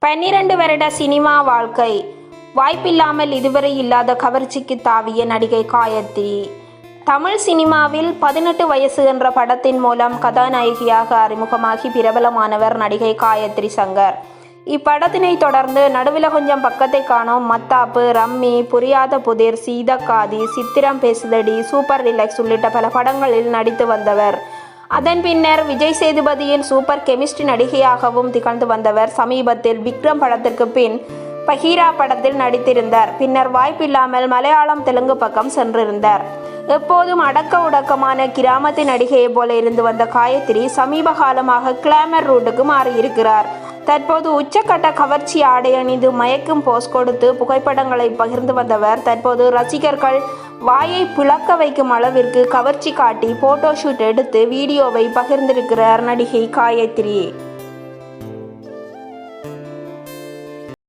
12 வருட சினிமா வாழ்க்கை. வாய்ப்பில்லாமல் இதுவரை இல்லாத கவர்ச்சிக்கு தாவிய நடிகை காயத்ரி. தமிழ் சினிமாவில் 18 வயசு என்ற படத்தின் மூலம் கதாநாயகியாக அறிமுகமாகி பிரபலமானவர் நடிகை காயத்ரி சங்கர். இப்படத்தினை தொடர்ந்து நடுவில் கொஞ்சம் பக்கத்தை காணோம், மத்தாப்பு, ரம்மி, புரியாத புதிர், சீதக்காதி, சித்திரம் பேசுதடி, சூப்பர் ரிலாக்ஸ் உள்ளிட்ட பல படங்களில் நடித்து வந்தவர். அதன் பின்னர் விஜய் சேதுபதியின் சூப்பர் கெமிஸ்ட்ரி நடிகையாகவும் திகழ்ந்து வந்தவர். சமீபத்தில் விக்ரம் படத்திற்கு பின் பஹீரா படத்தில் நடித்திருந்தார். பின்னர் வாய்ப்பில்லாமல் மலையாளம், தெலுங்கு பக்கம் சென்றிருந்தார். எப்போதும் அடக்க உடக்கமான கிராமத்து நடிகையை போல இருந்து வந்த காயத்ரி சமீப காலமாக கிளாமர் ரூட்டுக்கு மாறியிருக்கிறார். தற்போது உச்சக்கட்ட கவர்ச்சி ஆடை அணிந்து மயக்கும் போஸ் கொடுத்து புகைப்படங்களை பகிர்ந்து வந்தவர் தற்போது ரசிகர்கள் வாயை பிளக்க வைக்கும் அளவிற்கு கவர்ச்சி காட்டி போட்டோஷூட் எடுத்து வீடியோவை பகிர்ந்திருக்கிறார் நடிகை காயத்ரி.